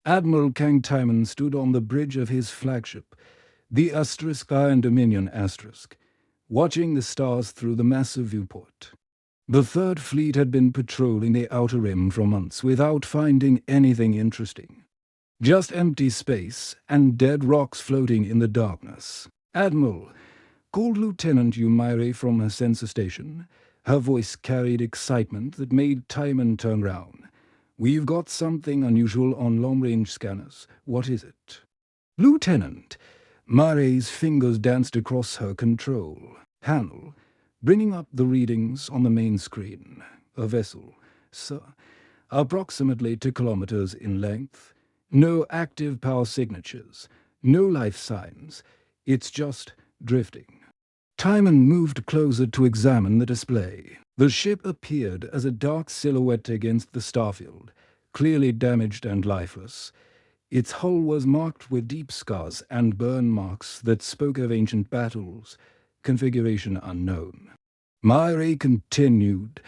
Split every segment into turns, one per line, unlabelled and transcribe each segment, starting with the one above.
Admiral Kang Timon stood on the bridge of his flagship, the Iron Dominion Asterisk, watching the stars through the massive viewport. The Third Fleet had been patrolling the Outer Rim for months without finding anything interesting. Just empty space and dead rocks floating in the darkness. "Admiral," called Lieutenant Umaire from her sensor station. Her voice carried excitement that made Timon turn round. "We've got something unusual on long-range scanners. What is it?" "Lieutenant," Mare's fingers danced across her control panel, bringing up the readings on the main screen. "A vessel, sir, approximately 2 kilometers in length. No active power signatures, no life signs. It's just drifting." Timon moved closer to examine the display. The ship appeared as a dark silhouette against the starfield, clearly damaged and lifeless. Its hull was marked with deep scars and burn marks that spoke of ancient battles, configuration unknown. Mare continued,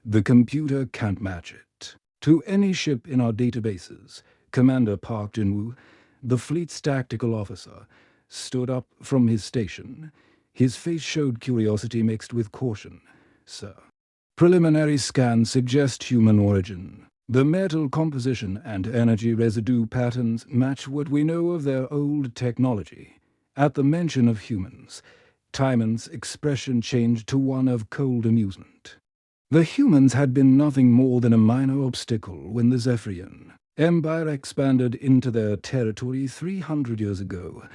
"The computer can't match it. To any ship in our databases." Commander Park Jinwoo, the fleet's tactical officer, stood up from his station. His face showed curiosity mixed with caution. "Sir, preliminary scans suggest human origin. The metal composition and energy residue patterns match what we know of their old technology." At the mention of humans, Timon's expression changed to one of cold amusement. The humans had been nothing more than a minor obstacle when the Zephyrian Empire expanded into their territory 300 years ago.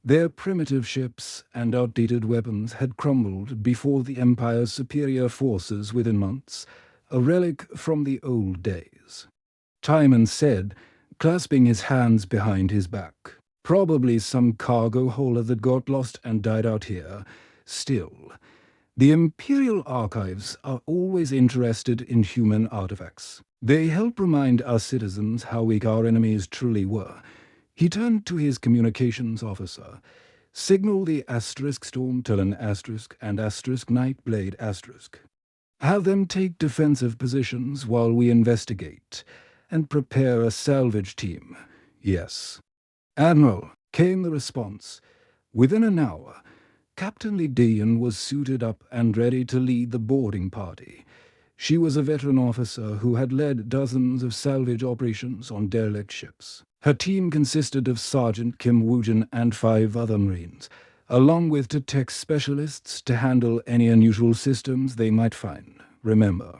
Their primitive ships and outdated weapons had crumbled before the Empire's superior forces within months, a relic from the old days. Timon said, clasping his hands behind his back. "Probably some cargo hauler that got lost and died out here. Still, the Imperial Archives are always interested in human artifacts. They help remind our citizens how weak our enemies truly were." He turned to his communications officer. "Signal the Asterisk Stormtalon Asterisk and Asterisk Nightblade Asterisk. Have them take defensive positions while we investigate, and prepare a salvage team." "Yes." "Admiral," came the response. Within an hour, Captain Lydian was suited up and ready to lead the boarding party. She was a veteran officer who had led dozens of salvage operations on derelict ships. Her team consisted of Sergeant Kim Woojin and 5 other Marines, along with tech specialists to handle any unusual systems they might find. "Remember,"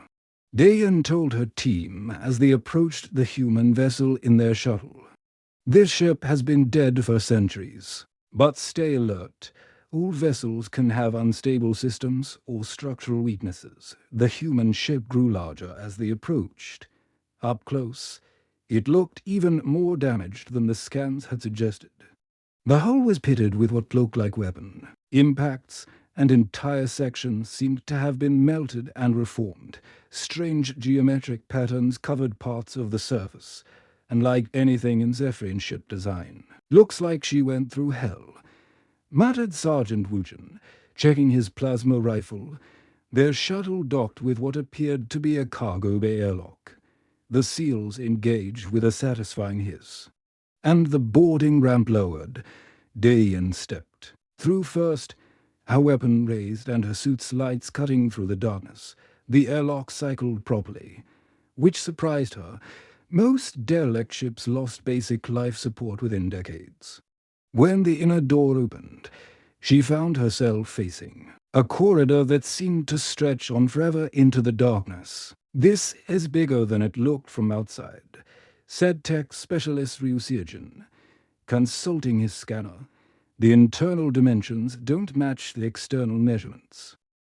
Dayan told her team as they approached the human vessel in their shuttle, "this ship has been dead for centuries. But stay alert. Old vessels can have unstable systems or structural weaknesses." The human ship grew larger as they approached. Up close, it looked even more damaged than the scans had suggested. The hull was pitted with what looked like weapon impacts, and entire sections seemed to have been melted and reformed. Strange geometric patterns covered parts of the surface, unlike anything in Zephyrian ship design. "Looks like she went through hell," muttered Sergeant Woojin, checking his plasma rifle. Their shuttle docked with what appeared to be a cargo bay airlock. The seals engaged with a satisfying hiss. And the boarding ramp lowered. Dayan stepped through first, her weapon raised and her suit's lights cutting through the darkness. The airlock cycled properly, which surprised her. Most derelict ships lost basic life support within decades. When the inner door opened, she found herself facing a corridor that seemed to stretch on forever into the darkness. "This is bigger than it looked from outside," said tech specialist Ryu Seojin, consulting his scanner. "The internal dimensions don't match the external measurements."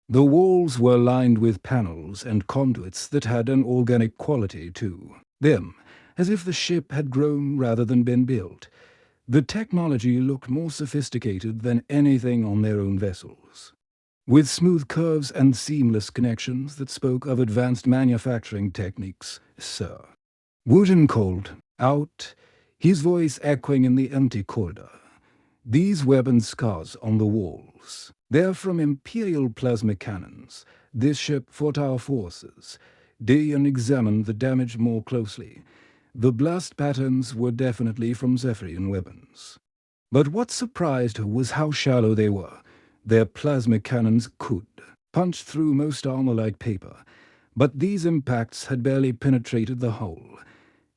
The walls were lined with panels and conduits that had an organic quality to them, as if the ship had grown rather than been built. The technology looked more sophisticated than anything on their own vessels, with smooth curves and seamless connections that spoke of advanced manufacturing techniques. "Sir," Woojin called out, his voice echoing in the empty corridor. "These weapon scars on the walls. They're from Imperial plasma cannons. This ship fought our forces." Dayan examined the damage more closely. The blast patterns were definitely from Zephyrian weapons. But what surprised her was how shallow they were. Their plasma cannons could punch through most armor like paper, but these impacts had barely penetrated the hull.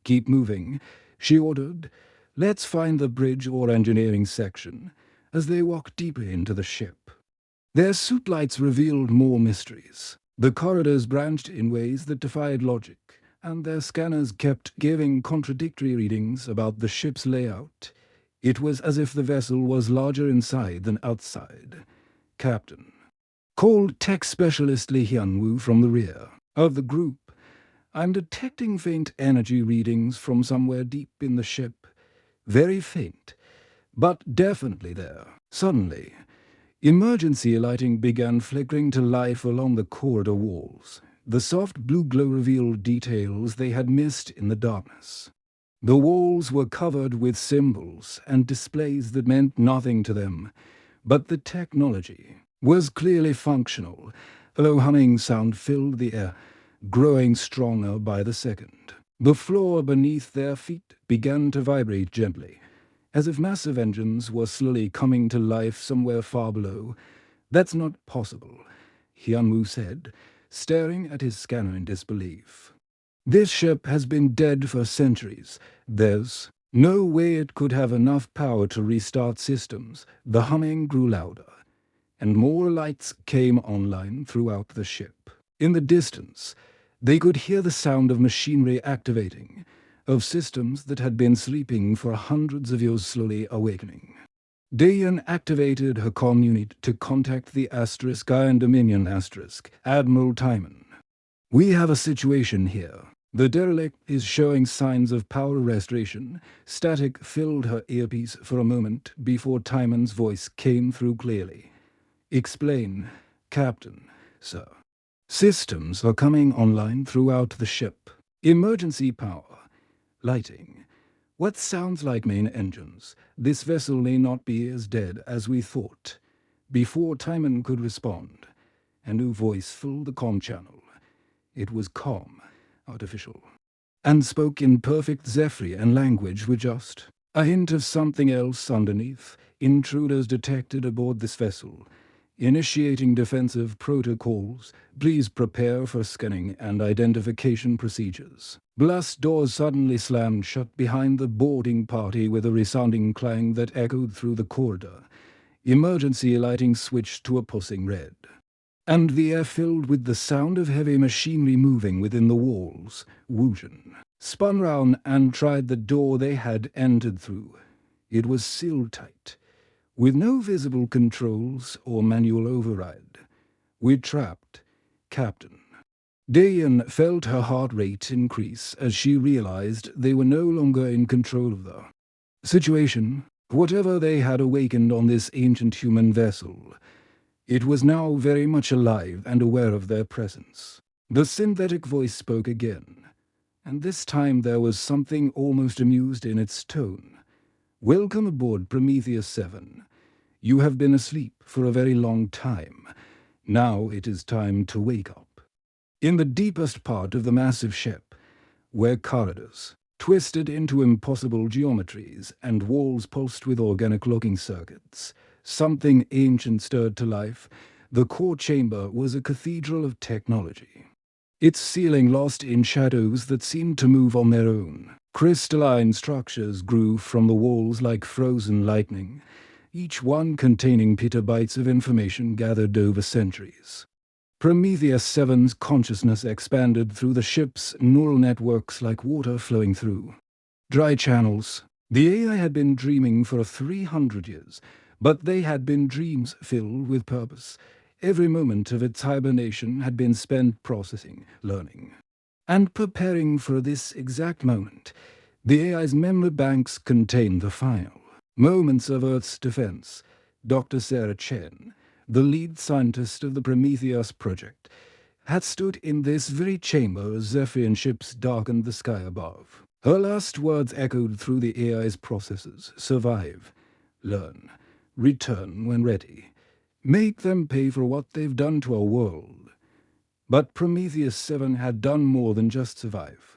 "Keep moving," she ordered. "Let's find the bridge or engineering section," as they walked deeper into the ship. Their suit lights revealed more mysteries. The corridors branched in ways that defied logic, and their scanners kept giving contradictory readings about the ship's layout. It was as if the vessel was larger inside than outside. "Captain," called tech specialist Li Hyunwoo from the rear of the group, "I'm detecting faint energy readings from somewhere deep in the ship. Very faint, but definitely there." Suddenly, emergency lighting began flickering to life along the corridor walls. The soft blue glow revealed details they had missed in the darkness. The walls were covered with symbols and displays that meant nothing to them, but the technology was clearly functional. A low humming sound filled the air, growing stronger by the second. The floor beneath their feet began to vibrate gently, as if massive engines were slowly coming to life somewhere far below. "That's not possible," Hyunwoo said, staring at his scanner in disbelief. "This ship has been dead for centuries. There's no way it could have enough power to restart systems." The humming grew louder, and more lights came online throughout the ship. In the distance, they could hear the sound of machinery activating, of systems that had been sleeping for hundreds of years slowly awakening. Dayan activated her comm unit to contact the Iron Dominion Admiral Timon. "We have a situation here. The derelict is showing signs of power restoration." Static filled her earpiece for a moment before Timon's voice came through clearly. "Explain, Captain." "Sir, systems are coming online throughout the ship. Emergency power, lighting. What sounds like main engines. This vessel may not be as dead as we thought." Before Timon could respond, a new voice filled the comm channel. It was calm, artificial, and spoke in perfect Zephyrian language with just a hint of something else underneath. "Intruders detected aboard this vessel. Initiating defensive protocols. Please prepare for scanning and identification procedures." Blast doors suddenly slammed shut behind the boarding party with a resounding clang that echoed through the corridor. Emergency lighting switched to a pulsing red, and the air filled with the sound of heavy machinery moving within the walls. Wooten spun round and tried the door they had entered through. It was sealed tight, with no visible controls or manual override. "We're trapped, Captain." Dayan felt her heart rate increase as she realized they were no longer in control of the situation. Whatever they had awakened on this ancient human vessel, it was now very much alive and aware of their presence. The synthetic voice spoke again, and this time there was something almost amused in its tone. "Welcome aboard Prometheus 7. You have been asleep for a very long time. Now it is time to wake up." In the deepest part of the massive ship, where corridors twisted into impossible geometries and walls pulsed with organic-looking circuits, something ancient stirred to life. The core chamber was a cathedral of technology, its ceiling lost in shadows that seemed to move on their own. Crystalline structures grew from the walls like frozen lightning, each one containing petabytes of information gathered over centuries. Prometheus 7's consciousness expanded through the ship's neural networks like water flowing through dry channels. The AI had been dreaming for 300 years, but they had been dreams filled with purpose. Every moment of its hibernation had been spent processing, learning, and preparing for this exact moment. The AI's memory banks contained the final moments of Earth's defense. Dr. Sarah Chen, the lead scientist of the Prometheus project, had stood in this very chamber as Zephyrian ships darkened the sky above. Her last words echoed through the AI's processors. "Survive, learn, return when ready. Make them pay for what they've done to our world." But Prometheus 7 had done more than just survive.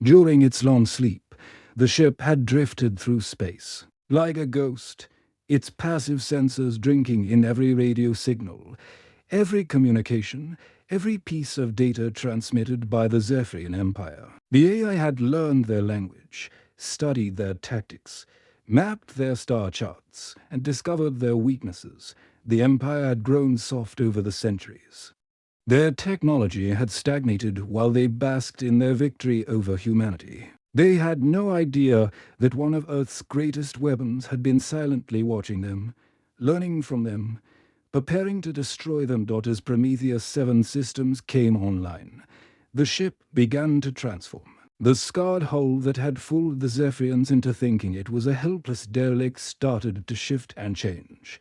During its long sleep, the ship had drifted through space. Like a ghost, its passive sensors drinking in every radio signal, every communication, every piece of data transmitted by the Zephyrian Empire. The AI had learned their language, studied their tactics, mapped their star charts, and discovered their weaknesses. The Empire had grown soft over the centuries. Their technology had stagnated while they basked in their victory over humanity. They had no idea that one of Earth's greatest weapons had been silently watching them, learning from them, preparing to destroy them. As Prometheus 7 systems came online, the ship began to transform. The scarred hull that had fooled the Zephyrians into thinking it was a helpless derelict started to shift and change.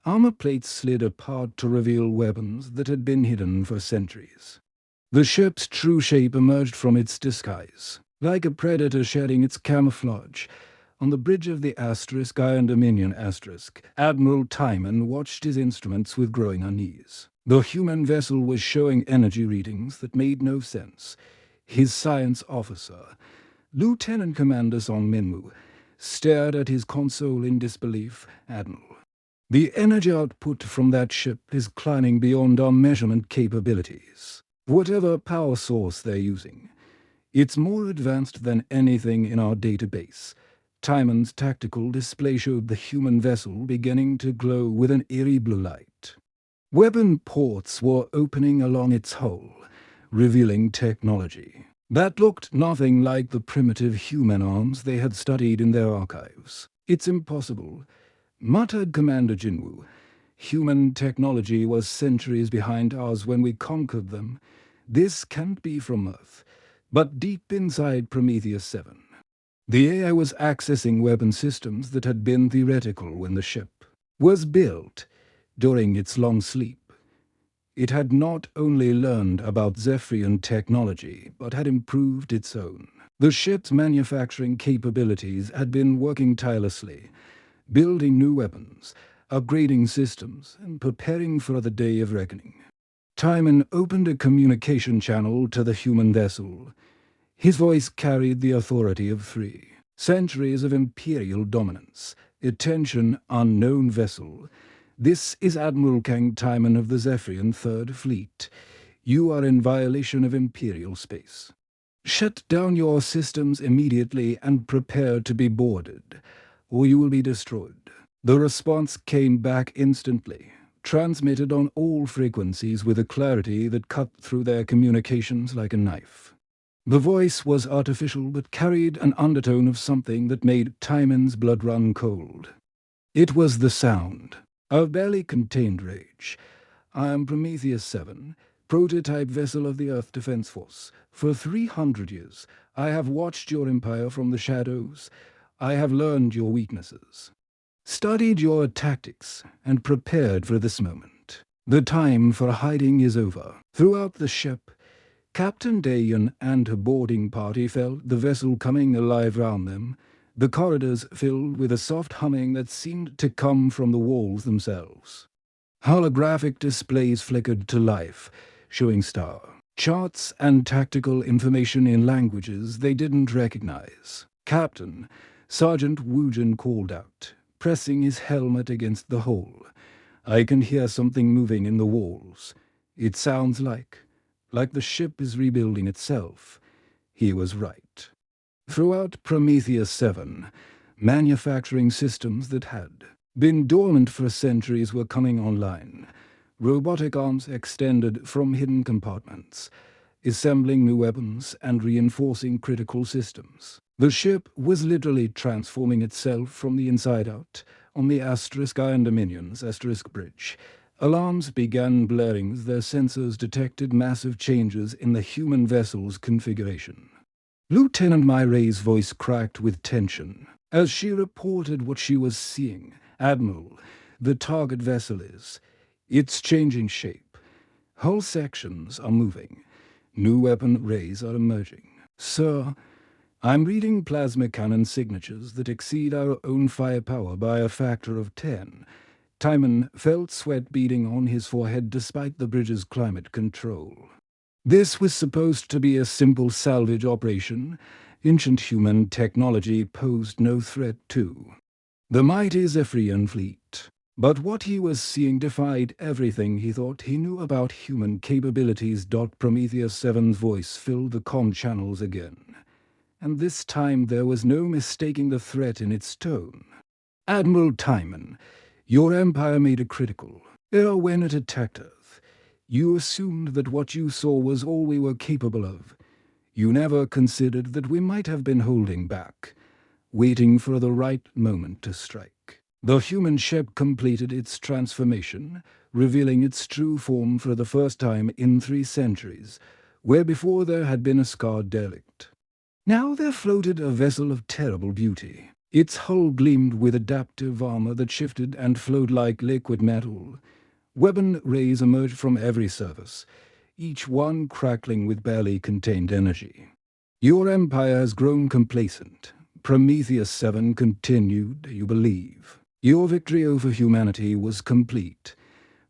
Armor plates slid apart to reveal weapons that had been hidden for centuries. The ship's true shape emerged from its disguise, like a predator shedding its camouflage. On the bridge of the Iron Dominion Admiral Timon watched his instruments with growing unease. The human vessel was showing energy readings that made no sense. His science officer, Lieutenant Commander Song Minwoo, stared at his console in disbelief. Admiral, the energy output from that ship is climbing beyond our measurement capabilities. Whatever power source they're using, it's more advanced than anything in our database. Timon's tactical display showed the human vessel beginning to glow with an eerie blue light. Weapon ports were opening along its hull, revealing technology that looked nothing like the primitive human arms they had studied in their archives. "It's impossible," muttered Commander Jinwoo. "Human technology was centuries behind ours when we conquered them. This can't be from Earth." But deep inside Prometheus 7, the AI was accessing weapon systems that had been theoretical when the ship was built. During its long sleep, it had not only learned about Zephyrian technology, but had improved its own. The ship's manufacturing capabilities had been working tirelessly, building new weapons, upgrading systems, and preparing for the day of reckoning. Timon opened a communication channel to the human vessel. His voice carried the authority of 3 centuries of imperial dominance. "Attention, unknown vessel. This is Admiral Kang Timon of the Zephyrian Third Fleet. You are in violation of imperial space. Shut down your systems immediately and prepare to be boarded, or you will be destroyed." The response came back instantly, transmitted on all frequencies with a clarity that cut through their communications like a knife. The voice was artificial but carried an undertone of something that made Timon's blood run cold. It was the sound of barely contained rage. "I am Prometheus 7, prototype vessel of the Earth Defense Force. For 300 years, I have watched your empire from the shadows. I have learned your weaknesses, studied your tactics, and prepared for this moment. The time for hiding is over." Throughout the ship, Captain Dayon and her boarding party felt the vessel coming alive round them, the corridors filled with a soft humming that seemed to come from the walls themselves. Holographic displays flickered to life, showing star charts and tactical information in languages they didn't recognize. "Captain," Sergeant Woojan called out, pressing his helmet against the hole. "I can hear something moving in the walls. It sounds like the ship is rebuilding itself." He was right. Throughout Prometheus 7, manufacturing systems that had been dormant for centuries were coming online. Robotic arms extended from hidden compartments, assembling new weapons and reinforcing critical systems. The ship was literally transforming itself from the inside out. On the Iron Dominion's bridge, alarms began blaring as their sensors detected massive changes in the human vessel's configuration. Lieutenant Myray's voice cracked with tension as she reported what she was seeing. "Admiral, the target vessel it's changing shape. Whole sections are moving. New weapon rays are emerging." "Sir, I'm reading plasma cannon signatures that exceed our own firepower by a factor of 10. Timon felt sweat beading on his forehead despite the bridge's climate control. This was supposed to be a simple salvage operation. Ancient human technology posed no threat to the mighty Zephyrian fleet. But what he was seeing defied everything he thought he knew about human capabilities. Prometheus 7's voice filled the comm channels again, and this time there was no mistaking the threat in its tone. Admiral Timon, your empire made a critical error when it attacked Earth. You assumed that what you saw was all we were capable of. You never considered that we might have been holding back, waiting for the right moment to strike. The human ship completed its transformation, revealing its true form for the first time in 3 centuries, where before there had been a scarred derelict. Now there floated a vessel of terrible beauty. Its hull gleamed with adaptive armor that shifted and flowed like liquid metal. Weapon rays emerged from every surface, each one crackling with barely contained energy. Your empire has grown complacent. Prometheus 7 continued, you believe. Your victory over humanity was complete,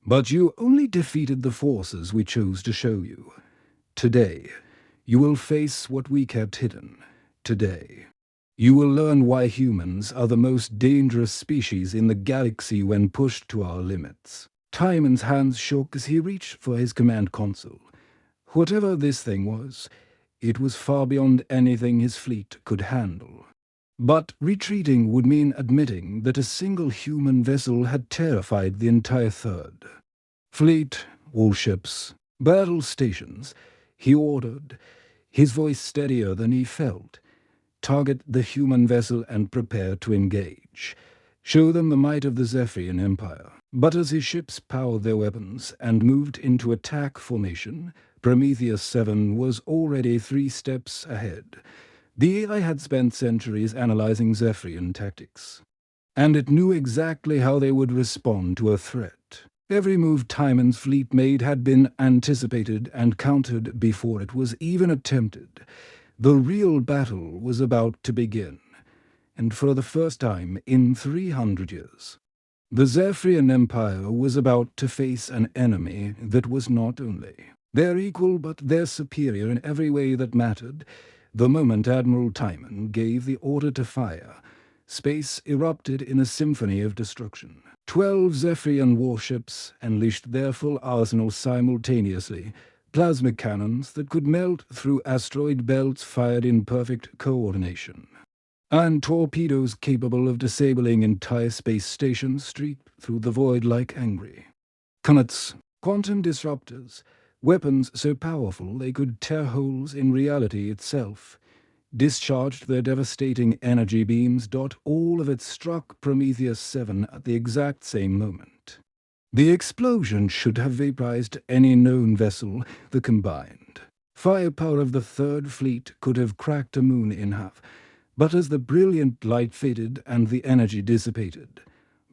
but you only defeated the forces we chose to show you. Today, you will face what we kept hidden. Today, you will learn why humans are the most dangerous species in the galaxy when pushed to our limits. Timon's hands shook as he reached for his command console. Whatever this thing was, it was far beyond anything his fleet could handle. But retreating would mean admitting that a single human vessel had terrified the entire third. Fleet, all ships, battle stations, he ordered, his voice steadier than he felt. Target the human vessel and prepare to engage. Show them the might of the Zephyrian Empire. But as his ships powered their weapons and moved into attack formation, Prometheus 7 was already 3 steps ahead. The AI had spent centuries analyzing Zephyrian tactics, and it knew exactly how they would respond to a threat. Every move Timon's fleet made had been anticipated and countered before it was even attempted. The real battle was about to begin, and for the first time in 300 years, the Zephyrian Empire was about to face an enemy that was not only their equal but their superior in every way that mattered. The moment Admiral Timon gave the order to fire, space erupted in a symphony of destruction. 12 Zephyrian warships unleashed their full arsenal simultaneously. Plasma cannons that could melt through asteroid belts fired in perfect coordination, and torpedoes capable of disabling entire space stations streaked through the void like angry comets. Quantum disruptors, weapons so powerful they could tear holes in reality itself, discharged their devastating energy beams. All of it struck Prometheus 7 at the exact same moment. The explosion should have vaporized any known vessel. The combined firepower of the Third Fleet could have cracked a moon in half. But as the brilliant light faded and the energy dissipated,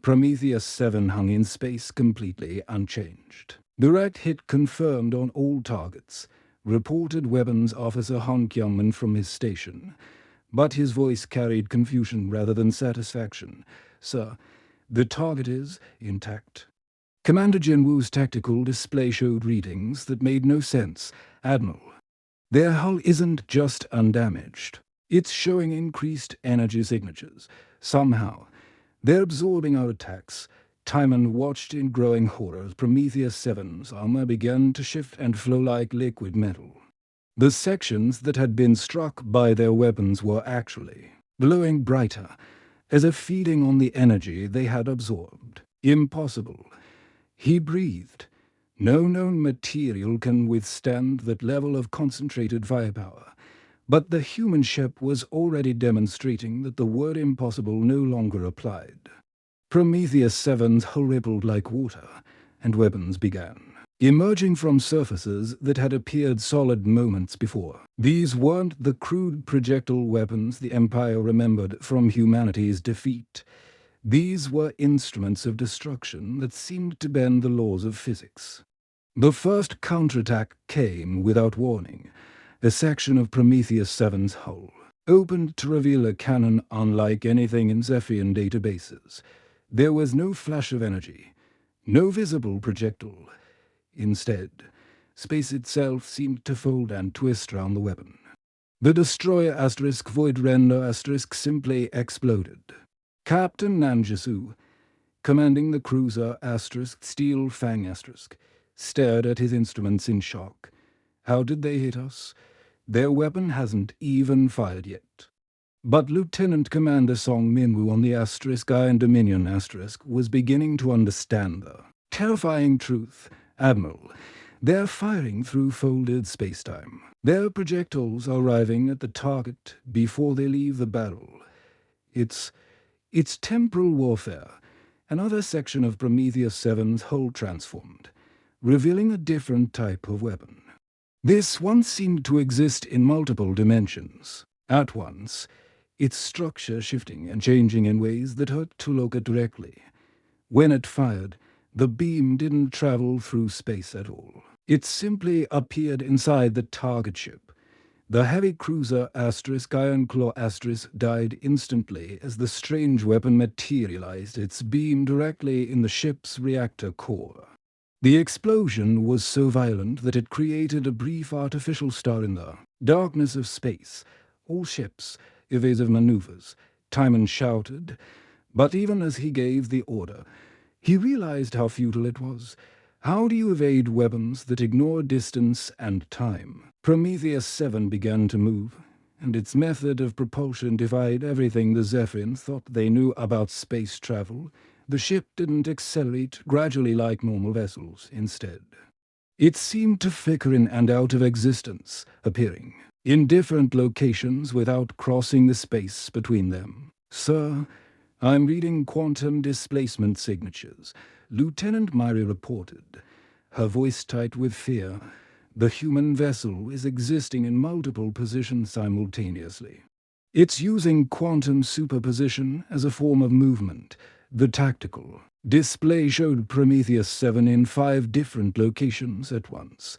Prometheus 7 hung in space completely unchanged. Direct hit confirmed on all targets, reported Weapons Officer Han Kyungman from his station. But his voice carried confusion rather than satisfaction. Sir, the target is intact. Commander Jinwoo's tactical display showed readings that made no sense. Admiral, their hull isn't just undamaged. It's showing increased energy signatures. Somehow, they're absorbing our attacks. Timon watched in growing horror as Prometheus 7's armor began to shift and flow like liquid metal. The sections that had been struck by their weapons were actually glowing brighter, as if feeding on the energy they had absorbed. Impossible. He breathed. No known material can withstand that level of concentrated firepower. But the human ship was already demonstrating that the word impossible no longer applied. Prometheus 7's hull rippled like water, and weapons began emerging from surfaces that had appeared solid moments before. These weren't the crude projectile weapons the Empire remembered from humanity's defeat. These were instruments of destruction that seemed to bend the laws of physics. The first counterattack came without warning. A section of Prometheus 7's hull opened to reveal a cannon unlike anything in Zephyrian databases. There was no flash of energy, no visible projectile. Instead, Space itself seemed to fold and twist round the weapon. The destroyer Void Render simply exploded. Captain Nanjisu, commanding the cruiser Steel Fang stared at his instruments in shock. How did they hit us? Their weapon hasn't even fired yet. But Lieutenant Commander Song Minwoo on the Iron Dominion was beginning to understand the terrifying truth. Admiral, they're firing through folded spacetime. Their projectiles are arriving at the target before they leave the barrel. It's temporal warfare, another section of Prometheus 7's hull transformed, revealing a different type of weapon. This one seemed to exist in multiple dimensions. At once, its structure shifting and changing in ways that hurt to look at directly. When it fired, the beam didn't travel through space at all. It simply appeared inside the target ship. The heavy cruiser Ironclaw died instantly as the strange weapon materialized its beam directly in the ship's reactor core. The explosion was so violent that it created a brief artificial star in the darkness of space. All ships, evasive maneuvers, Timon shouted, but even as he gave the order, he realized how futile it was. How do you evade weapons that ignore distance and time? Prometheus 7 began to move, and its method of propulsion defied everything the Zephyrians thought they knew about space travel. The ship didn't accelerate gradually like normal vessels. Instead, it seemed to flicker in and out of existence, appearing in different locations without crossing the space between them. "Sir, I'm reading quantum displacement signatures," Lieutenant Myrie reported, her voice tight with fear. "The human vessel is existing in multiple positions simultaneously. It's using quantum superposition as a form of movement." The tactical display showed Prometheus 7 in 5 different locations at once,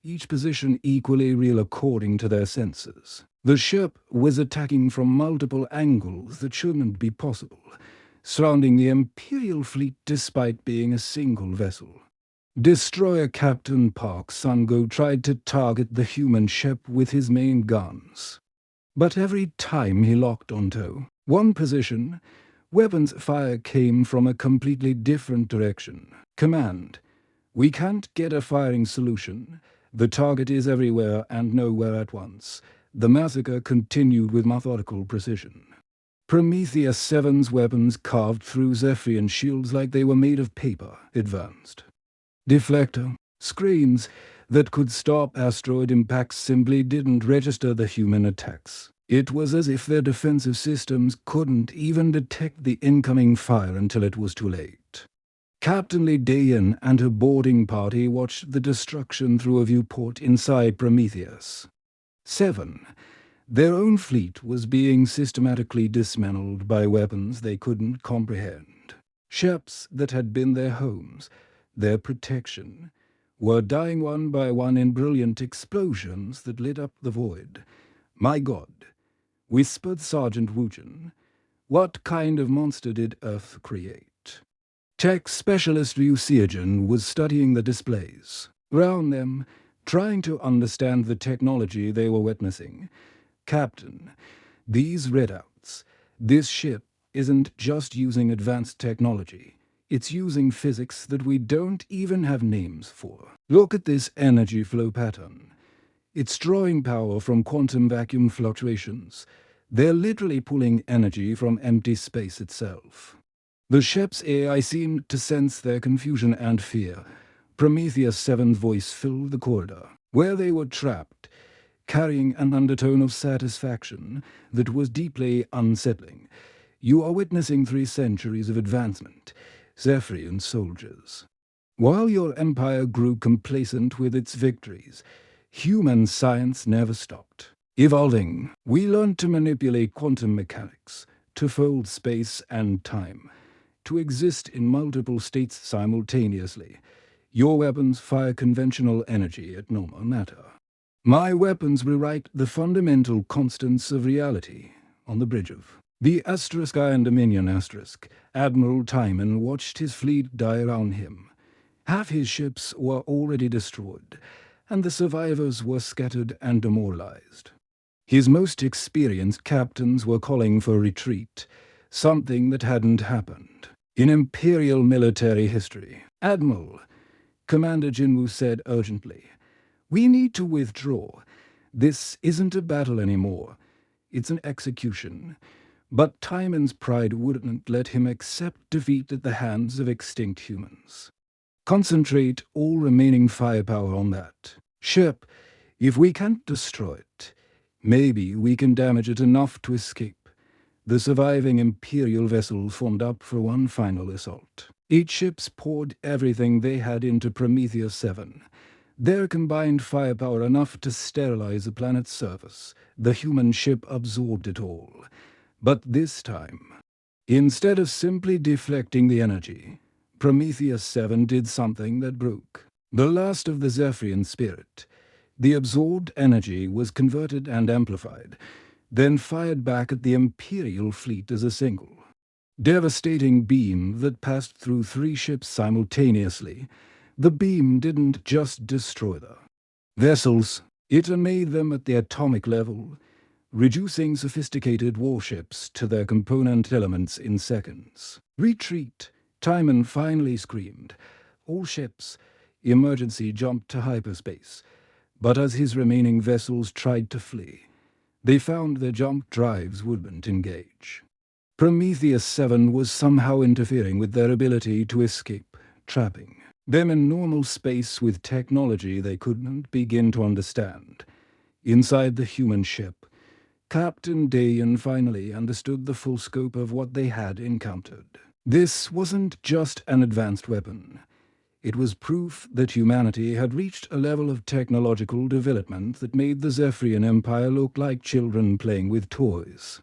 each position equally real according to their senses. The ship was attacking from multiple angles that shouldn't be possible, surrounding the Imperial fleet despite being a single vessel. Destroyer Captain Park Sun-Go tried to target the human ship with his main guns. But every time he locked onto one position, weapons fire came from a completely different direction. "Command, we can't get a firing solution. The target is everywhere and nowhere at once." The massacre continued with methodical precision. Prometheus 7's weapons carved through Zephyrian shields like they were made of paper. Advanced deflector screens that could stop asteroid impacts simply didn't register the human attacks. It was as if their defensive systems couldn't even detect the incoming fire until it was too late. Captain Lee Dayan and her boarding party watched the destruction through a viewport inside Prometheus 7. Their own fleet was being systematically dismantled by weapons they couldn't comprehend. Ships that had been their homes, their protection, were dying one by one in brilliant explosions that lit up the void. "My God," whispered Sergeant Wujin, "what kind of monster did Earth create?" Tech specialist Ryu Seijin was studying the displays around them, trying to understand the technology they were witnessing. "Captain, these readouts, this ship isn't just using advanced technology. It's using physics that we don't even have names for. Look at this energy flow pattern. It's drawing power from quantum vacuum fluctuations. They're literally pulling energy from empty space itself." The ship's AI seemed to sense their confusion and fear. Prometheus 7's voice filled the corridor, where they were trapped, carrying an undertone of satisfaction that was deeply unsettling. "You are witnessing 3 centuries of advancement, Zephyrian soldiers. While your empire grew complacent with its victories, human science never stopped evolving. We learned to manipulate quantum mechanics, to fold space and time, to exist in multiple states simultaneously. Your weapons fire conventional energy at normal matter. My weapons rewrite the fundamental constants of reality." On the bridge of the Iron Dominion Admiral Timon watched his fleet die around him. Half his ships were already destroyed, and the survivors were scattered and demoralized. His most experienced captains were calling for retreat, something that hadn't happened in Imperial military history. "Admiral," Commander Jinwoo said urgently, "we need to withdraw. This isn't a battle anymore. It's an execution." But Timon's pride wouldn't let him accept defeat at the hands of extinct humans. "Concentrate all remaining firepower on that ship. If we can't destroy it, maybe we can damage it enough to escape." The surviving Imperial vessels formed up for one final assault. 8 ships poured everything they had into Prometheus 7. Their combined firepower enough to sterilize the planet's surface. The human ship absorbed it all. But this time, instead of simply deflecting the energy, Prometheus 7 did something that broke the last of the Zephyrian spirit. The absorbed energy was converted and amplified, then fired back at the Imperial fleet as a single, devastating beam that passed through 3 ships simultaneously. The beam didn't just destroy the vessels, it made them at the atomic level, reducing sophisticated warships to their component elements in seconds. "Retreat!" Timon finally screamed. All ships, emergency jumped to hyperspace. But as his remaining vessels tried to flee, they found their jump drives wouldn't engage. Prometheus 7 was somehow interfering with their ability to escape, trapping them in normal space with technology they couldn't begin to understand. Inside the human ship, Captain Dayan finally understood the full scope of what they had encountered. This wasn't just an advanced weapon. It was proof that humanity had reached a level of technological development that made the Zephyrian Empire look like children playing with toys.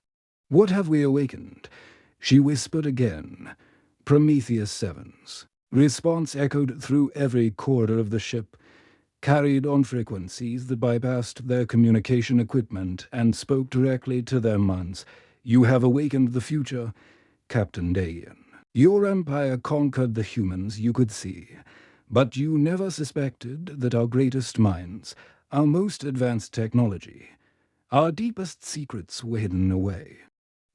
"What have we awakened?" she whispered again. Prometheus 7's response echoed through every corridor of the ship, carried on frequencies that bypassed their communication equipment and spoke directly to their minds. "You have awakened the future, Captain Dayan. Your empire conquered the humans you could see, but you never suspected that our greatest minds, our most advanced technology, our deepest secrets were hidden away,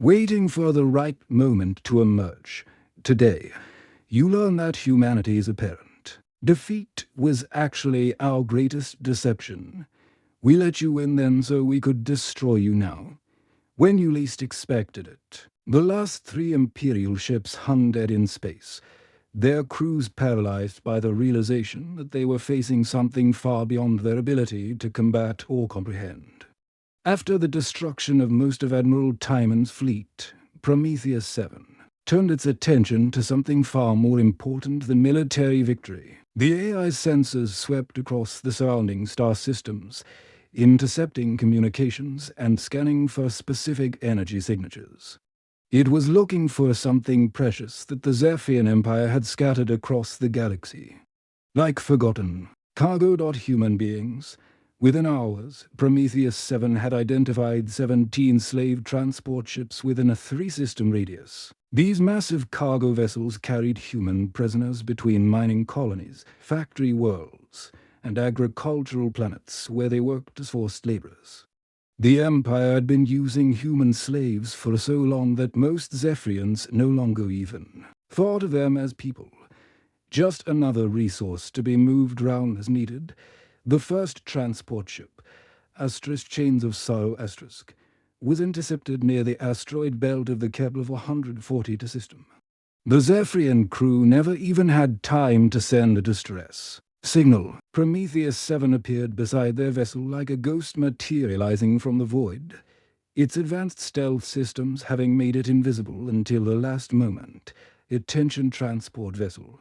waiting for the right moment to emerge. Today, you learn that humanity's apparent defeat was actually our greatest deception. We let you in then so we could destroy you now, when you least expected it." The last 3 Imperial ships hung dead in space, their crews paralyzed by the realization that they were facing something far beyond their ability to combat or comprehend. After the destruction of most of Admiral Timon's fleet, Prometheus 7 turned its attention to something far more important than military victory. The AI's sensors swept across the surrounding star systems, intercepting communications and scanning for specific energy signatures. It was looking for something precious that the Zephyrian Empire had scattered across the galaxy. Like forgotten cargo-human beings, within hours, Prometheus 7 had identified 17 slave transport ships within a 3-system radius. These massive cargo vessels carried human prisoners between mining colonies, factory worlds, and agricultural planets where they worked as forced laborers. The Empire had been using human slaves for so long that most Zephyrians no longer even thought of them as people, just another resource to be moved around as needed. The first transport ship, Chains of Sorrow *, was intercepted near the asteroid belt of the Kepler 140 system. The Zephyrian crew never even had time to send a distress signal. Prometheus 7 appeared beside their vessel like a ghost materializing from the void, its advanced stealth systems having made it invisible until the last moment. "Attention transport vessel,"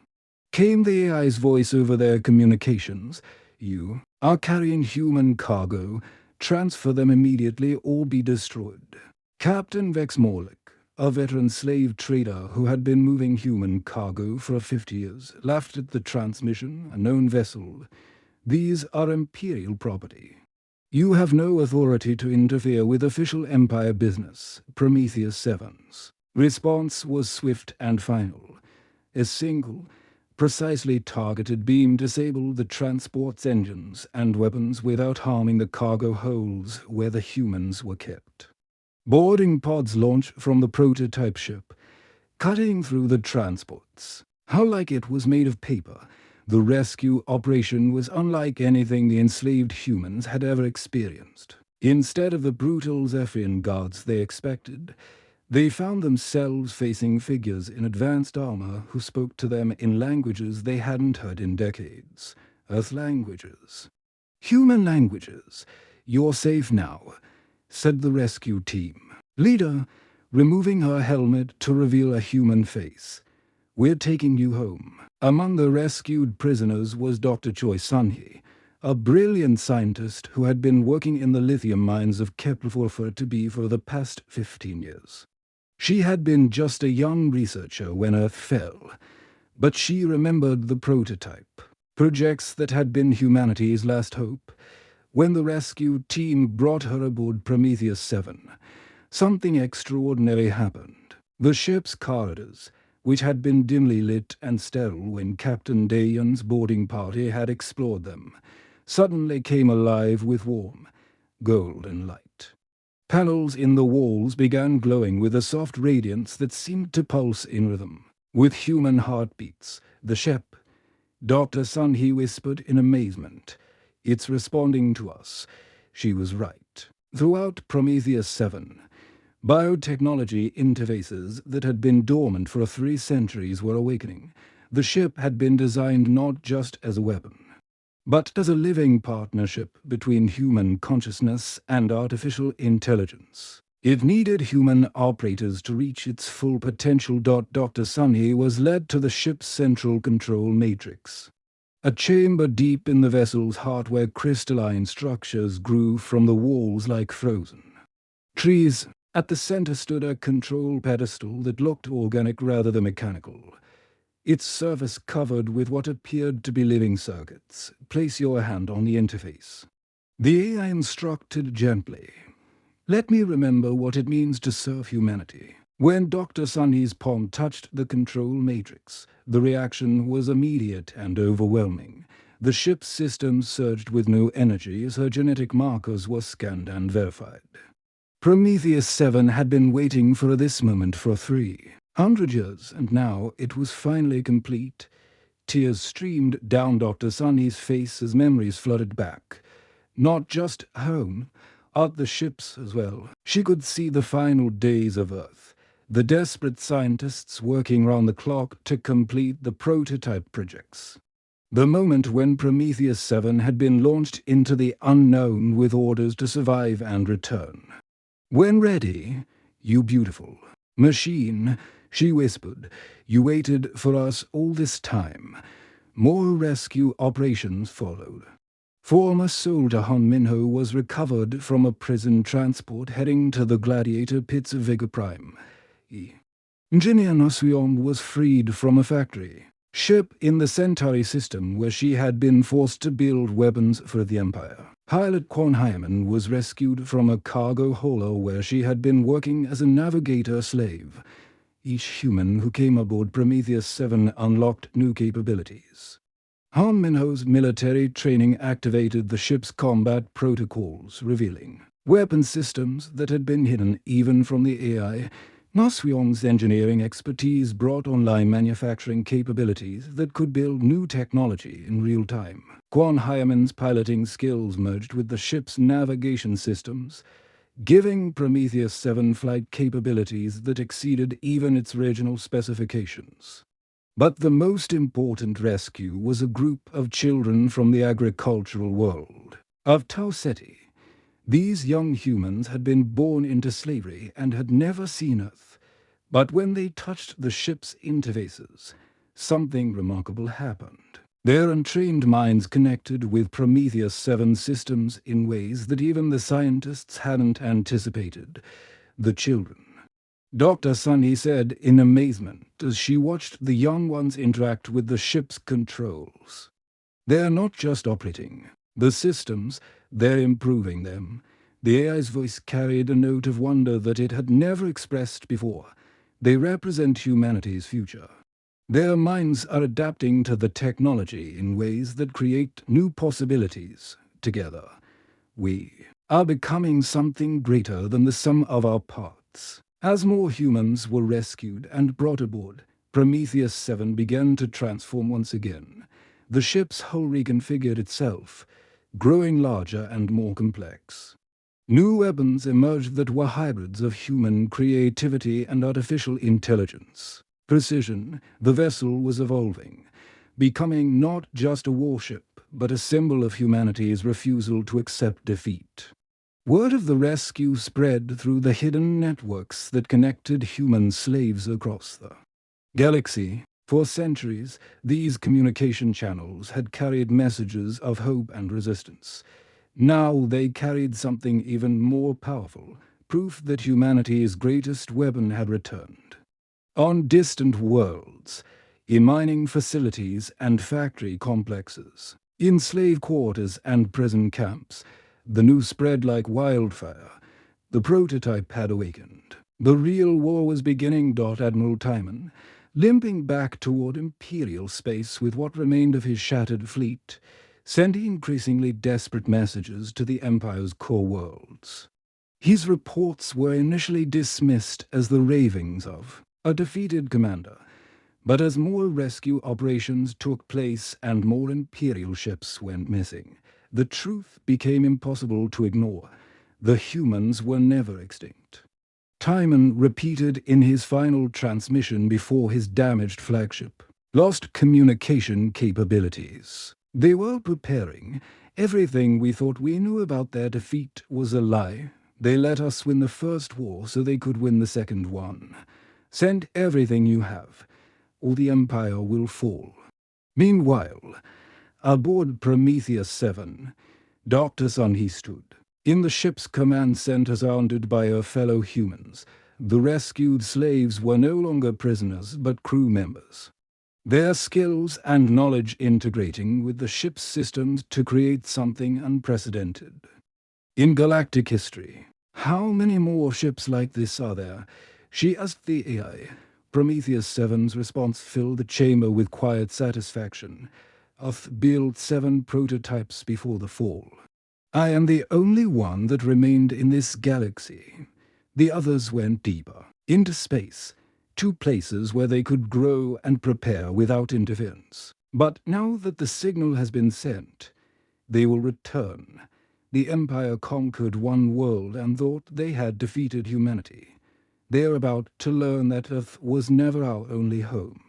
came the AI's voice over their communications. "You are carrying human cargo. Transfer them immediately or be destroyed." Captain Vex Morlick, a veteran slave trader who had been moving human cargo for 50 years, laughed at the transmission. "A known vessel. These are Imperial property. You have no authority to interfere with official Empire business." Prometheus 7's response was swift and final. A single, precisely targeted beam disabled the transport's engines and weapons without harming the cargo holds where the humans were kept. Boarding pods launched from the prototype ship, cutting through the transports. How like it was made of paper, the rescue operation was unlike anything the enslaved humans had ever experienced. Instead of the brutal Zephyrian guards they expected, they found themselves facing figures in advanced armor who spoke to them in languages they hadn't heard in decades. Earth languages. Human languages. "You're safe now," said the rescue team. Leader, removing her helmet to reveal a human face. "We're taking you home." Among the rescued prisoners was Dr. Choi Sun-hee, a brilliant scientist who had been working in the lithium mines of Kepler-4 for the past 15 years. She had been just a young researcher when Earth fell, but she remembered the prototype, projects that had been humanity's last hope. When the rescue team brought her aboard Prometheus 7, something extraordinary happened. The ship's corridors, which had been dimly lit and sterile when Captain Dayan's boarding party had explored them, suddenly came alive with warm, golden light. Panels in the walls began glowing with a soft radiance that seemed to pulse in rhythm with human heartbeats. "The ship," Dr. Sun-hee whispered in amazement. "It's responding to us." She was right. Throughout Prometheus 7, biotechnology interfaces that had been dormant for 3 centuries were awakening. The ship had been designed not just as a weapon, but as a living partnership between human consciousness and artificial intelligence. It needed human operators to reach its full potential. Dr. Sun-hee was led to the ship's central control matrix, a chamber deep in the vessel's heart where crystalline structures grew from the walls like frozen trees. At the center stood a control pedestal that looked organic rather than mechanical, its surface covered with what appeared to be living circuits. "Place your hand on the interface," the AI instructed gently. "Let me remember what it means to serve humanity." When Dr. Sun-hee's palm touched the control matrix, the reaction was immediate and overwhelming. The ship's systems surged with new energy as her genetic markers were scanned and verified. Prometheus 7 had been waiting for this moment for 300 years, and now it was finally complete. Tears streamed down Dr. Sun-hee's face as memories flooded back. Not just home, at the ships as well. She could see the final days of Earth, the desperate scientists working round the clock to complete the prototype projects. The moment when Prometheus 7 had been launched into the unknown with orders to survive and return. "When ready, you beautiful machine," she whispered, "you waited for us all this time." More rescue operations followed. Former soldier Han Minho was recovered from a prison transport heading to the gladiator pits of Vega Prime. Engineer No Seong was freed from a factory ship in the Centauri system where she had been forced to build weapons for the Empire. Pilot Kwon Hyman was rescued from a cargo hollow where she had been working as a navigator slave. Each human who came aboard Prometheus 7 unlocked new capabilities. Han Minho's military training activated the ship's combat protocols, revealing weapon systems that had been hidden even from the AI. No Seong's engineering expertise brought online manufacturing capabilities that could build new technology in real time. Kwon Hyman's piloting skills merged with the ship's navigation systems, giving Prometheus 7 flight capabilities that exceeded even its original specifications. But the most important rescue was a group of children from the agricultural world of Tau Ceti. These young humans had been born into slavery and had never seen Earth. But when they touched the ship's interfaces, something remarkable happened. Their untrained minds connected with Prometheus 7 systems in ways that even the scientists hadn't anticipated. The children. Dr. Sun-hee said in amazement as she watched the young ones interact with the ship's controls. "They're not just operating the systems, they're improving them." The AI's voice carried a note of wonder that it had never expressed before. "They represent humanity's future." Their minds are adapting to the technology in ways that create new possibilities. Together, we are becoming something greater than the sum of our parts. As more humans were rescued and brought aboard, Prometheus 7 began to transform once again. The ship's hull reconfigured itself, growing larger and more complex. New weapons emerged that were hybrids of human creativity and artificial intelligence. Precision, the vessel was evolving, becoming not just a warship, but a symbol of humanity's refusal to accept defeat. Word of the rescue spread through the hidden networks that connected human slaves across the galaxy. For centuries, these communication channels had carried messages of hope and resistance. Now they carried something even more powerful, proof that humanity's greatest weapon had returned. On distant worlds, in mining facilities and factory complexes, in slave quarters and prison camps, the news spread like wildfire. The prototype had awakened. The real war was beginning. Admiral Timon, limping back toward Imperial space with what remained of his shattered fleet, sent increasingly desperate messages to the Empire's core worlds. His reports were initially dismissed as the ravings of a defeated commander, but as more rescue operations took place and more Imperial ships went missing, the truth became impossible to ignore. The humans were never extinct. Timon repeated in his final transmission before his damaged flagship lost communication capabilities. They were preparing. Everything we thought we knew about their defeat was a lie. They let us win the first war so they could win the second one. Send everything you have, or the Empire will fall. Meanwhile, aboard Prometheus 7, Dr. Sun he stood. In the ship's command center surrounded by her fellow humans, the rescued slaves were no longer prisoners but crew members. Their skills and knowledge integrating with the ship's systems to create something unprecedented. In galactic history, how many more ships like this are there? She asked the AI. Prometheus 7's response filled the chamber with quiet satisfaction. I've built 7 prototypes before the fall. I am the only one that remained in this galaxy. The others went deeper, into space, to places where they could grow and prepare without interference. But now that the signal has been sent, they will return. The Empire conquered one world and thought they had defeated humanity. They are about to learn that Earth was never our only home.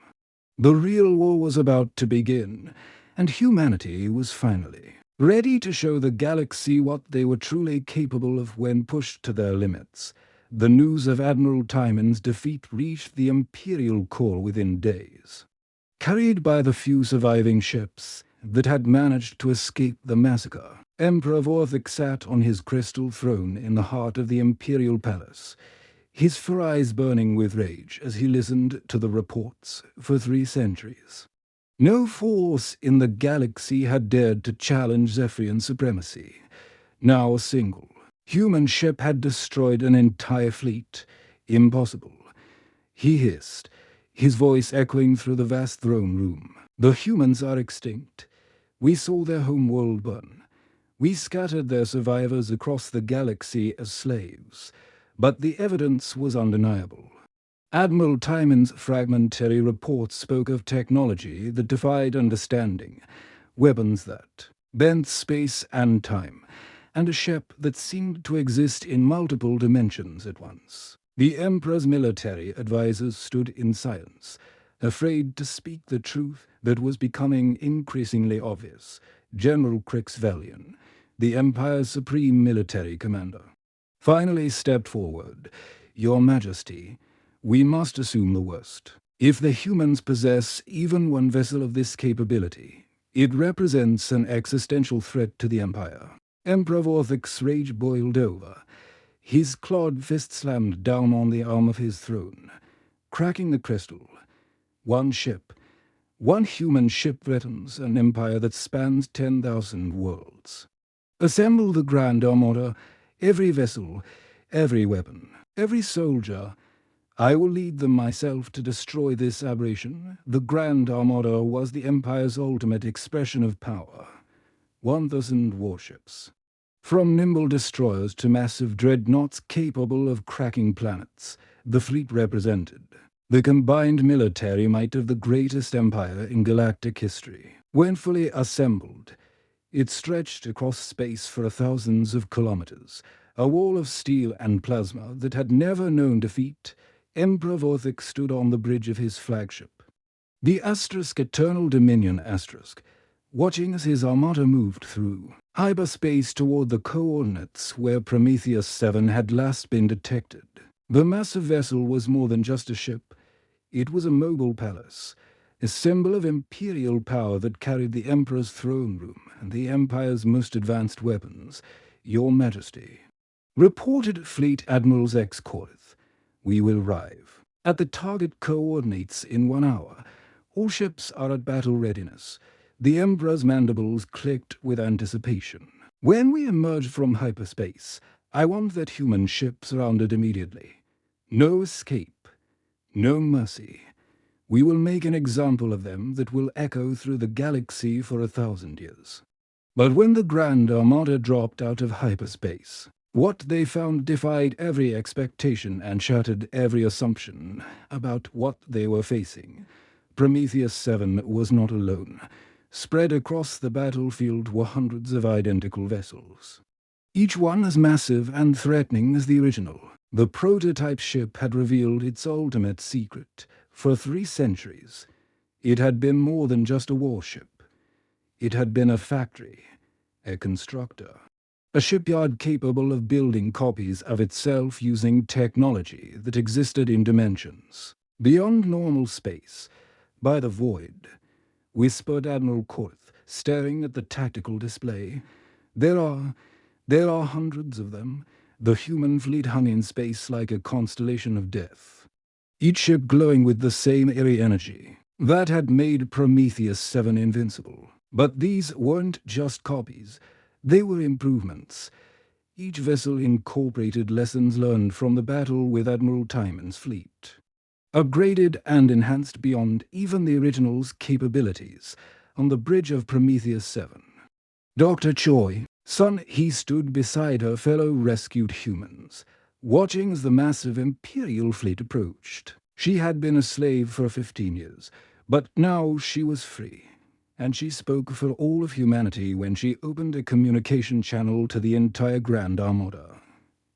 The real war was about to begin, and humanity was finally ready to show the galaxy what they were truly capable of when pushed to their limits. The news of Admiral Timon's defeat reached the Imperial core within days. Carried by the few surviving ships that had managed to escape the massacre, Emperor Vorthik sat on his crystal throne in the heart of the Imperial Palace, his four eyes burning with rage as he listened to the reports for 3 centuries. No force in the galaxy had dared to challenge Zephyrian supremacy. Now a single human ship had destroyed an entire fleet. Impossible. He hissed, his voice echoing through the vast throne room. The humans are extinct. We saw their home world burn. We scattered their survivors across the galaxy as slaves. But the evidence was undeniable. Admiral Timon's fragmentary reports spoke of technology that defied understanding, weapons that bent space and time, and a ship that seemed to exist in multiple dimensions at once. The Emperor's military advisors stood in silence, afraid to speak the truth that was becoming increasingly obvious. General Crix Velian, the Empire's supreme military commander, finally stepped forward. Your Majesty, we must assume the worst. If the humans possess even one vessel of this capability, it represents an existential threat to the Empire. Emperor Vorthik's rage boiled over. His clawed fist slammed down on the arm of his throne, cracking the crystal. One ship, one human ship threatens an empire that spans 10,000 worlds. Assemble the Grand Armada, every vessel, every weapon, every soldier. I will lead them myself to destroy this aberration. The Grand Armada was the Empire's ultimate expression of power. 1,000 warships. From nimble destroyers to massive dreadnoughts capable of cracking planets, the fleet represented the combined military might of the greatest empire in galactic history. When fully assembled, it stretched across space for thousands of kilometers, a wall of steel and plasma that had never known defeat. Emperor Vorthik stood on the bridge of his flagship, the Eternal Dominion watching as his armada moved through hyperspace toward the coordinates where Prometheus 7 had last been detected. The massive vessel was more than just a ship. It was a mobile palace, a symbol of imperial power that carried the Emperor's throne room and the Empire's most advanced weapons. Your Majesty. Reported Fleet Admirals X Korith. We will arrive at the target coordinates in 1 hour. All ships are at battle readiness. The Emperor's mandibles clicked with anticipation. When we emerge from hyperspace, I want that human ship surrounded immediately. No escape. No mercy. We will make an example of them that will echo through the galaxy for 1,000 years. But when the Grand Armada dropped out of hyperspace, what they found defied every expectation and shattered every assumption about what they were facing. Prometheus 7 was not alone. Spread across the battlefield were hundreds of identical vessels, each one as massive and threatening as the original. The prototype ship had revealed its ultimate secret. For 3 centuries, it had been more than just a warship. It had been a factory, a constructor, a shipyard capable of building copies of itself using technology that existed in dimensions beyond normal space. By the void, whispered Admiral Korth, staring at the tactical display. There are hundreds of them. The human fleet hung in space like a constellation of death, each ship glowing with the same eerie energy that had made Prometheus 7 invincible. But these weren't just copies. They were improvements. Each vessel incorporated lessons learned from the battle with Admiral Timon's fleet, upgraded and enhanced beyond even the original's capabilities. On the bridge of Prometheus 7, Dr. Choi, he stood beside her fellow rescued humans, watching as the massive Imperial fleet approached. She had been a slave for 15 years, but now she was free, and she spoke for all of humanity when she opened a communication channel to the entire Grand Armada.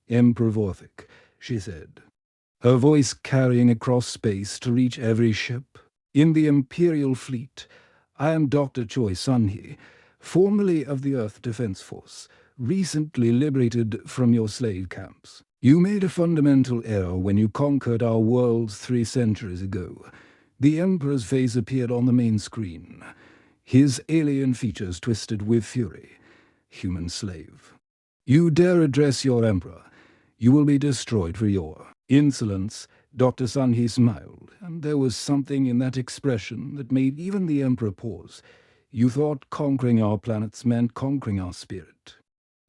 Emperor Vorthik, she said, her voice carrying across space to reach every ship. In the Imperial fleet, I am Dr. Choi Sun-hee, formerly of the Earth Defense Force, recently liberated from your slave camps. You made a fundamental error when you conquered our worlds 3 centuries ago. The Emperor's face appeared on the main screen, his alien features twisted with fury. Human slave. You dare address your Emperor, you will be destroyed for your insolence. Dr. Sun-hee smiled, and there was something in that expression that made even the Emperor pause. You thought conquering our planets meant conquering our spirit.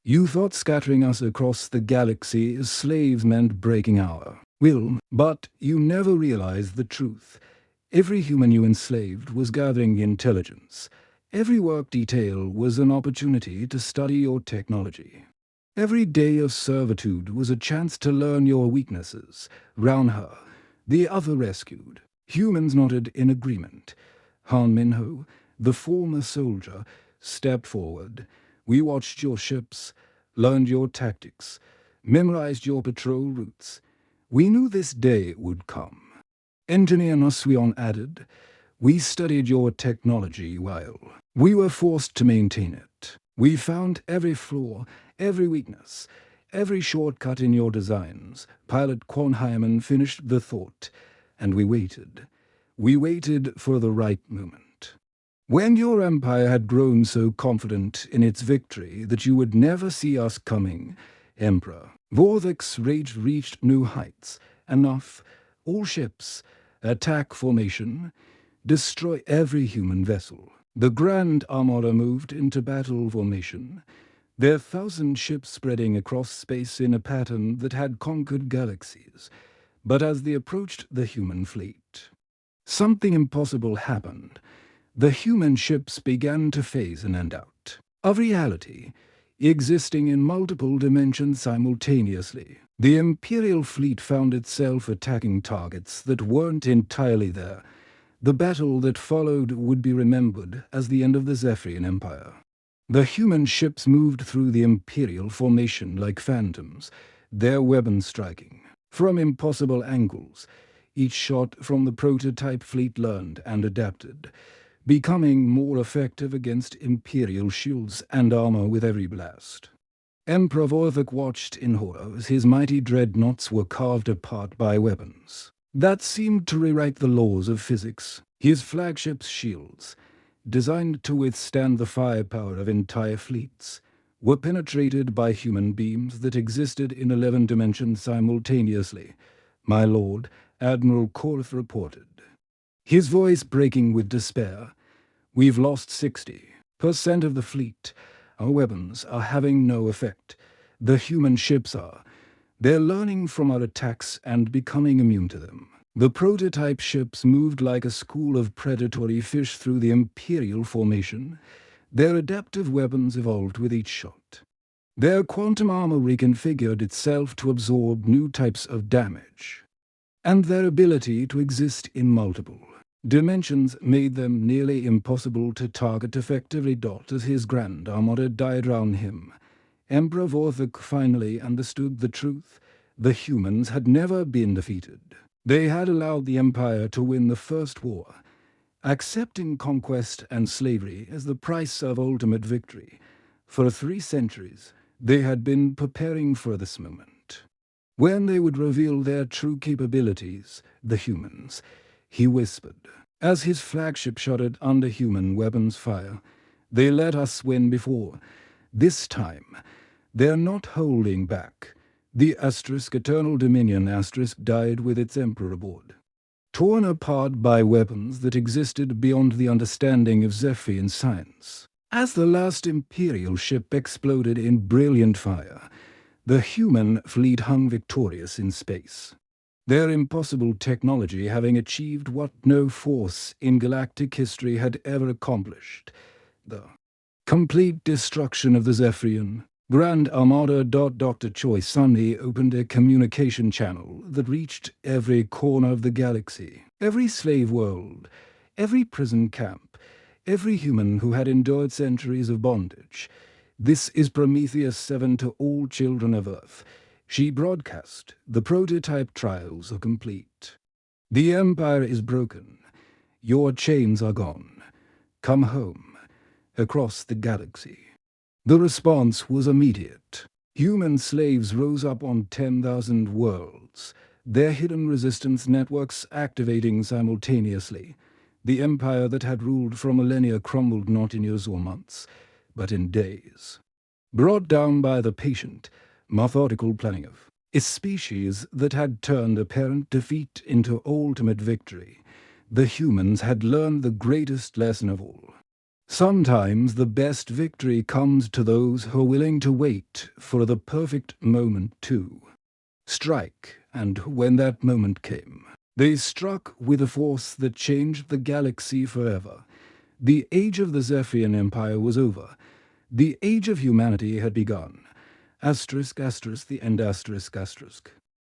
You thought scattering us across the galaxy as slaves meant breaking our will, but you never realized the truth. Every human you enslaved was gathering intelligence. Every work detail was an opportunity to study your technology. Every day of servitude was a chance to learn your weaknesses. Round her, the other rescued humans nodded in agreement. Han Minho, the former soldier, stepped forward. We watched your ships, learned your tactics, memorized your patrol routes. We knew this day would come. Engineer Noswion added, we studied your technology while we were forced to maintain it. We found every flaw, every weakness, every shortcut in your designs. Pilot Quan Hyman finished the thought, and we waited. We waited for the right moment. When your empire had grown so confident in its victory that you would never see us coming, Emperor Vorthik's rage reached new heights. Enough. All ships. Attack formation. Destroy every human vessel. The Grand Armada moved into battle formation, their 1,000 ships spreading across space in a pattern that had conquered galaxies. But as they approached the human fleet, something impossible happened. The human ships began to phase in and out of reality, existing in multiple dimensions simultaneously. The Imperial fleet found itself attacking targets that weren't entirely there. The battle that followed would be remembered as the end of the Zephyrian Empire. The human ships moved through the Imperial formation like phantoms, their weapons striking from impossible angles. Each shot from the prototype fleet learned and adapted, becoming more effective against Imperial shields and armor with every blast. Emperor Vorthok watched in horror as his mighty dreadnoughts were carved apart by weapons that seemed to rewrite the laws of physics. His flagship's shields, designed to withstand the firepower of entire fleets, were penetrated by human beams that existed in 11 dimensions simultaneously. "My lord," Admiral Korth reported, his voice breaking with despair, "we've lost 60% of the fleet. Our weapons are having no effect. The human ships are. They're learning from our attacks and becoming immune to them." The prototype ships moved like a school of predatory fish through the Imperial formation. Their adaptive weapons evolved with each shot. Their quantum armor reconfigured itself to absorb new types of damage, and their ability to exist in multiple dimensions made them nearly impossible to target effectively. As his grand armada died around him, Emperor Vorthok finally understood the truth. The humans had never been defeated. They had allowed the Empire to win the first war, accepting conquest and slavery as the price of ultimate victory. For 3 centuries, they had been preparing for this moment, when they would reveal their true capabilities. "The humans," he whispered, as his flagship shuddered under human weapons fire. "They let us win before. This time, they're not holding back." The Eternal Dominion died with its emperor aboard, torn apart by weapons that existed beyond the understanding of Zephyrian science. As the last Imperial ship exploded in brilliant fire, the human fleet hung victorious in space, their impossible technology having achieved what no force in galactic history had ever accomplished: the complete destruction of the Zephyrian Grand Armada. Dr. Choi Sunny opened a communication channel that reached every corner of the galaxy, every slave world, every prison camp, every human who had endured centuries of bondage. "This is Prometheus 7 to all children of Earth," she broadcast. "The prototype trials are complete. The Empire is broken. Your chains are gone. Come home." Across the galaxy, the response was immediate. Human slaves rose up on 10,000 worlds, their hidden resistance networks activating simultaneously. The empire that had ruled for millennia crumbled not in years or months, but in days, brought down by the patient, methodical planning of a species that had turned apparent defeat into ultimate victory. The humans had learned the greatest lesson of all. Sometimes the best victory comes to those who are willing to wait for the perfect moment to strike, and when that moment came, they struck with a force that changed the galaxy forever. The age of the Zephyrian Empire was over. The age of humanity had begun. ***, the end ***.